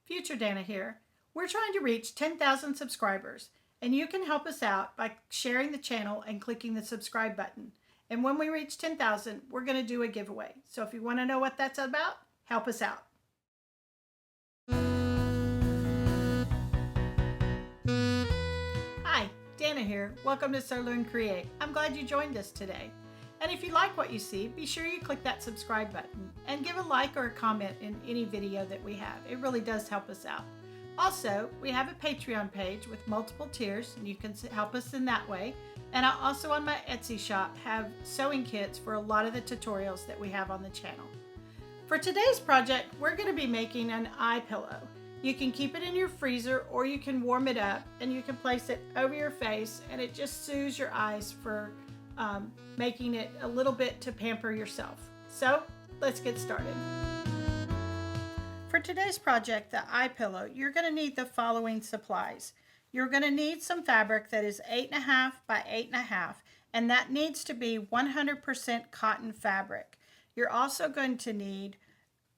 Future Dana here. We're trying to reach 10,000 subscribers, and you can help us out by sharing the channel and clicking the subscribe button. And when we reach 10,000, we're going to do a giveaway. So if you want to know what that's about, help us out. Hi, Dana here. Welcome to Sew Learn Create. I'm glad you joined us today. And if you like what you see, be sure you click that subscribe button and give a like or a comment in any video that we have. It really does help us out. Also, we have a Patreon page with multiple tiers, and you can help us in that way. And I also on my Etsy shop have sewing kits for a lot of the tutorials that we have on the channel. For today's project, we're going to be making an eye pillow. You can keep it in your freezer, or you can warm it up and you can place it over your face, and it just soothes your eyes for making it a little bit to pamper yourself. So let's get started. For today's project, the eye pillow, you're going to need the following supplies. You're going to need some fabric that is 8.5 by 8.5, and that needs to be 100% cotton fabric. You're also going to need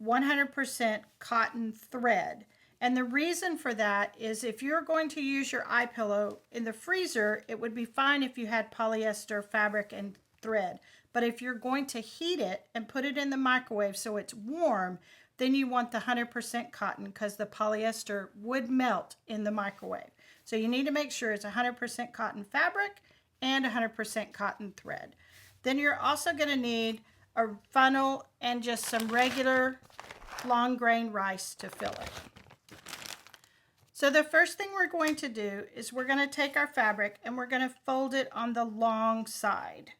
100% cotton thread. And the reason for that is if you're going to use your eye pillow in the freezer, it would be fine if you had polyester fabric and thread. But if you're going to heat it and put it in the microwave so it's warm, then you want the 100% cotton because the polyester would melt in the microwave. So you need to make sure it's 100% cotton fabric and 100% cotton thread. Then you're also going to need a funnel and just some regular long grain rice to fill it. So the first thing we're going to do is we're going to take our fabric and we're going to fold it on the long side,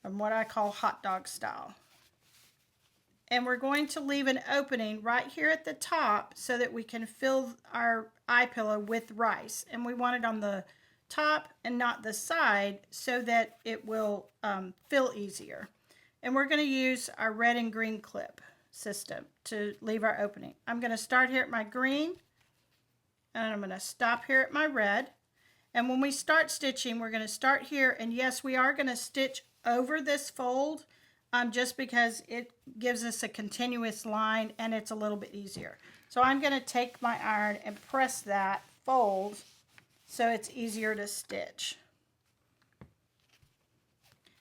from what I call hot dog style. And we're going to leave an opening right here at the top so that we can fill our eye pillow with rice. And we want it on the top and not the side so that it will fill easier. And we're going to use our red and green clip system to leave our opening. I'm going to start here at my green, and I'm going to stop here at my red. And when we start stitching, we're going to start here, and yes, we are going to stitch over this fold just because it gives us a continuous line and it's a little bit easier. So I'm going to take my iron and press that fold so it's easier to stitch.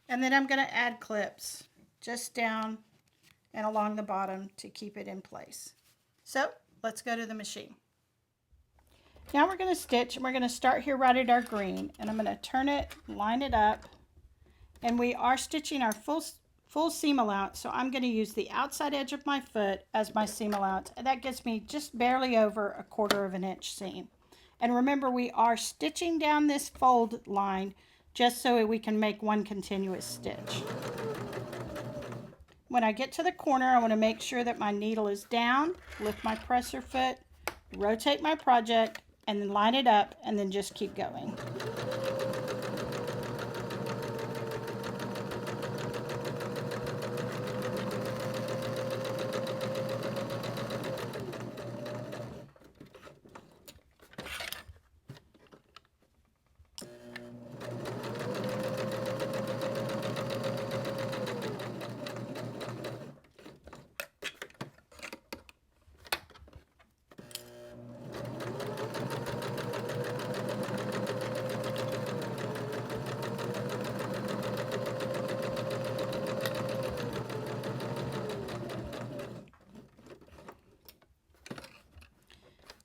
And then I'm going to add clips just down and along the bottom to keep it in place. So let's go to the machine. Now we're going to stitch, and we're going to start here right at our green, and I'm going to turn it, line it up, and we are stitching our full seam allowance, so I'm going to use the outside edge of my foot as my seam allowance, and that gets me just barely over 1/4 of an inch seam. And remember, we are stitching down this fold line just so we can make one continuous stitch. When I get to the corner, I want to make sure that my needle is down, lift my presser foot, rotate my project, and then line it up, and then just keep going.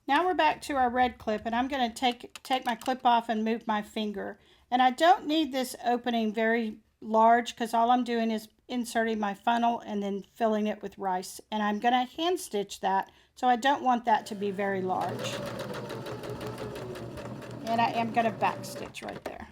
Now we're back to our red clip, and I'm going to take my clip off and move my finger. And I don't need this opening very large because all I'm doing is inserting my funnel and then filling it with rice. And I'm going to hand stitch that, so I don't want that to be very large. And I am going to back stitch right there.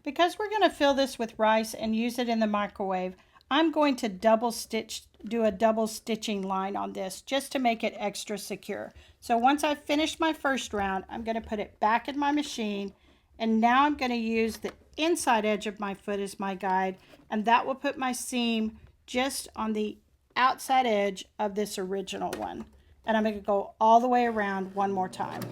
Because we're going to fill this with rice and use it in the microwave, I'm going to do a double stitching line on this just to make it extra secure. So once I've finished my first round, I'm going to put it back in my machine, and now I'm going to use the inside edge of my foot as my guide, and that will put my seam just on the outside edge of this original one. And I'm going to go all the way around one more time.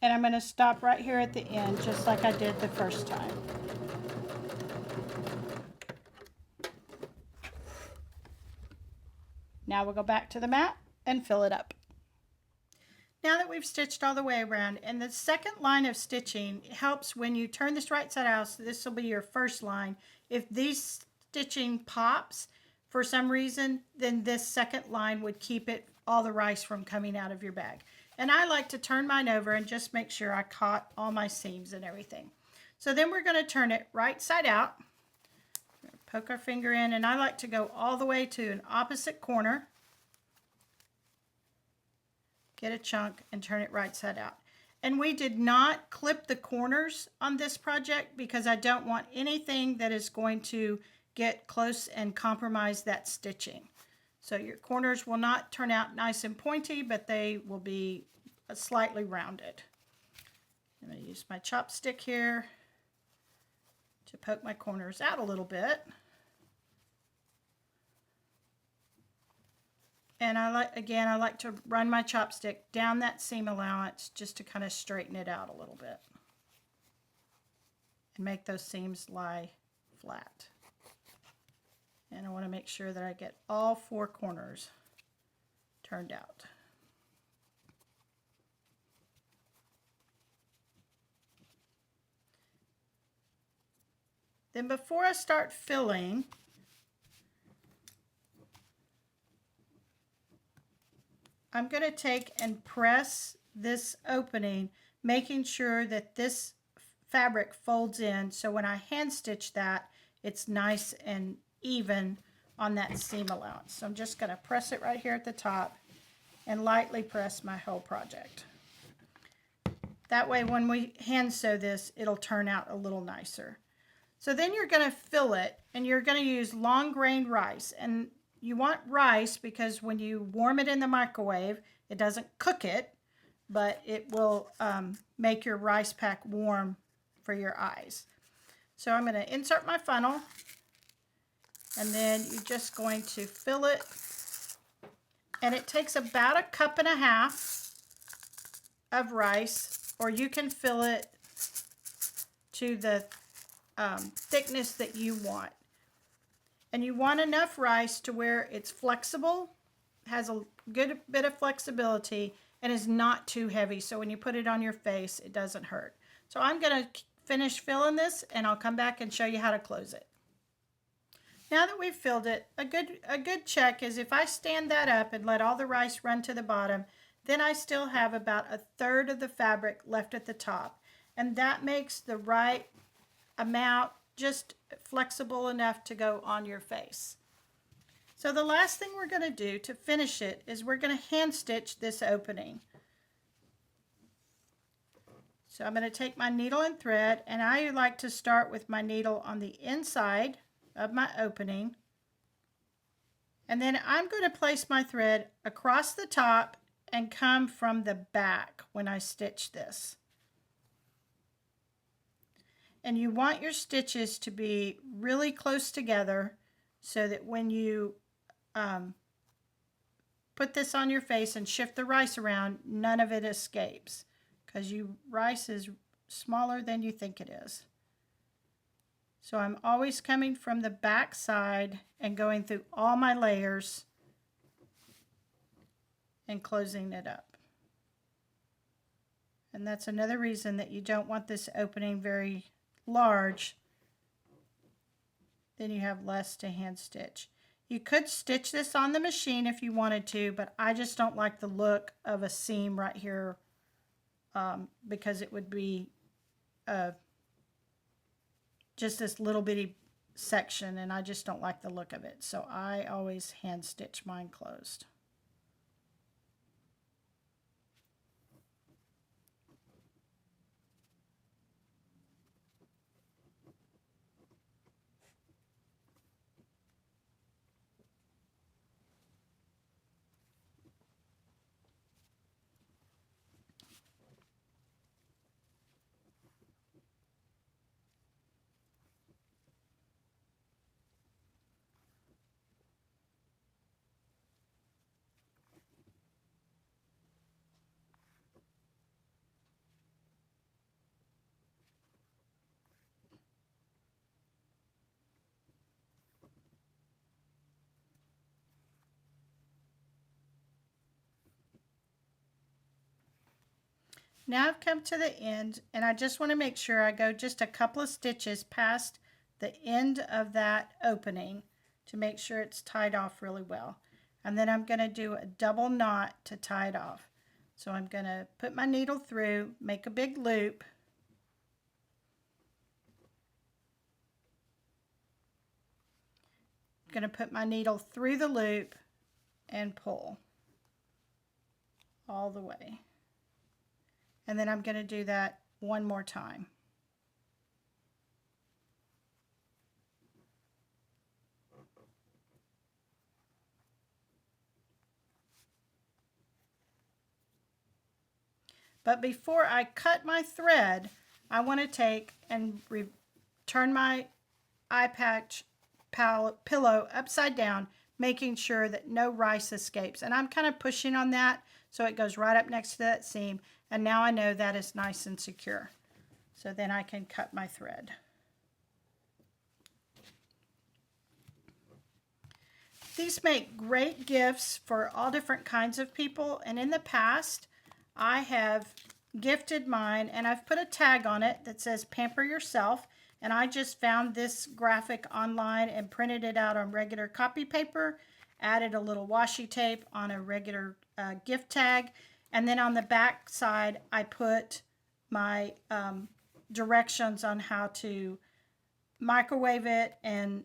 And I'm going to stop right here at the end, just like I did the first time. Now we'll go back to the mat and fill it up. Now that we've stitched all the way around, and the second line of stitching helps when you turn this right side out, so this will be your first line. If these stitching pops for some reason, then this second line would keep all the rice from coming out of your bag. And I like to turn mine over and just make sure I caught all my seams and everything. So then we're going to turn it right side out. Poke our finger in, and I like to go all the way to an opposite corner. Get a chunk and turn it right side out. And we did not clip the corners on this project because I don't want anything that is going to get close and compromise that stitching. So your corners will not turn out nice and pointy, but they will be slightly rounded. I'm going to use my chopstick here to poke my corners out a little bit. And I like to run my chopstick down that seam allowance just to kind of straighten it out a little bit and make those seams lie flat. And I want to make sure that I get all 4 corners turned out. Then before I start filling, I'm going to take and press this opening, making sure that this fabric folds in, so when I hand stitch that, it's nice and even on that seam allowance. So I'm just going to press it right here at the top and lightly press my whole project. That way when we hand sew this, it'll turn out a little nicer. So then you're going to fill it, and you're going to use long grained rice. And you want rice because when you warm it in the microwave, it doesn't cook it, but it will make your rice pack warm for your eyes. So I'm going to insert my funnel, and then you're just going to fill it. And it takes about 1.5 cups of rice, or you can fill it to the thickness that you want. And you want enough rice to where it's flexible, has a good bit of flexibility, and is not too heavy. So when you put it on your face, it doesn't hurt. So I'm going to finish filling this, and I'll come back and show you how to close it. Now that we've filled it, a good check is if I stand that up and let all the rice run to the bottom, then I still have about 1/3 of the fabric left at the top. And that makes the right amount just flexible enough to go on your face. So the last thing we're going to do to finish it is we're going to hand stitch this opening. So I'm going to take my needle and thread, and I like to start with my needle on the inside of my opening, and then I'm going to place my thread across the top and come from the back when I stitch this. And you want your stitches to be really close together so that when you put this on your face and shift the rice around, none of it escapes, because rice is smaller than you think it is. So I'm always coming from the back side and going through all my layers and closing it up. And that's another reason that you don't want this opening very large. Then you have less to hand stitch. You could stitch this on the machine if you wanted to, but I just don't like the look of a seam right here because it would be just this little bitty section, and I just don't like the look of it. So I always hand stitch mine closed. Now I've come to the end, and I just want to make sure I go just a couple of stitches past the end of that opening to make sure it's tied off really well. And then I'm going to do a double knot to tie it off. So I'm going to put my needle through, make a big loop, I'm going to put my needle through the loop and pull all the way. And then I'm going to do that one more time. But before I cut my thread, I want to take and turn my eye patch pillow upside down, making sure that no rice escapes. And I'm kind of pushing on that so it goes right up next to that seam. And now I know that is nice and secure. So then I can cut my thread. These make great gifts for all different kinds of people. And in the past, I have gifted mine and I've put a tag on it that says Pamper Yourself. And I just found this graphic online and printed it out on regular copy paper, added a little washi tape on a regular gift tag, and then on the back side I put my directions on how to microwave it and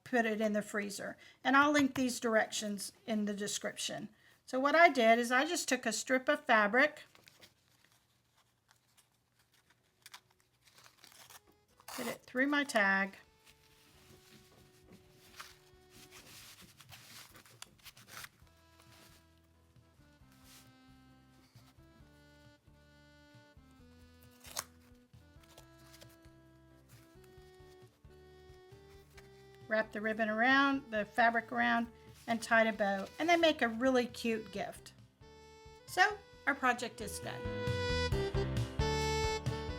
put it in the freezer. And I'll link these directions in the description. So what I did is I just took a strip of fabric, put it through my tag, wrap the ribbon around, the fabric around, and tied a bow, and they make a really cute gift. So our project is done.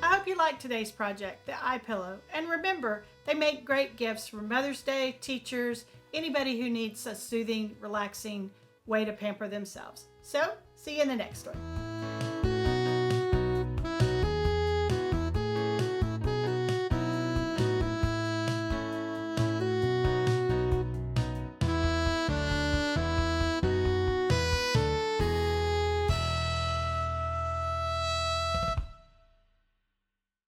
I hope you liked today's project, the eye pillow. And remember, they make great gifts for Mother's Day, teachers, anybody who needs a soothing, relaxing way to pamper themselves. So, see you in the next one.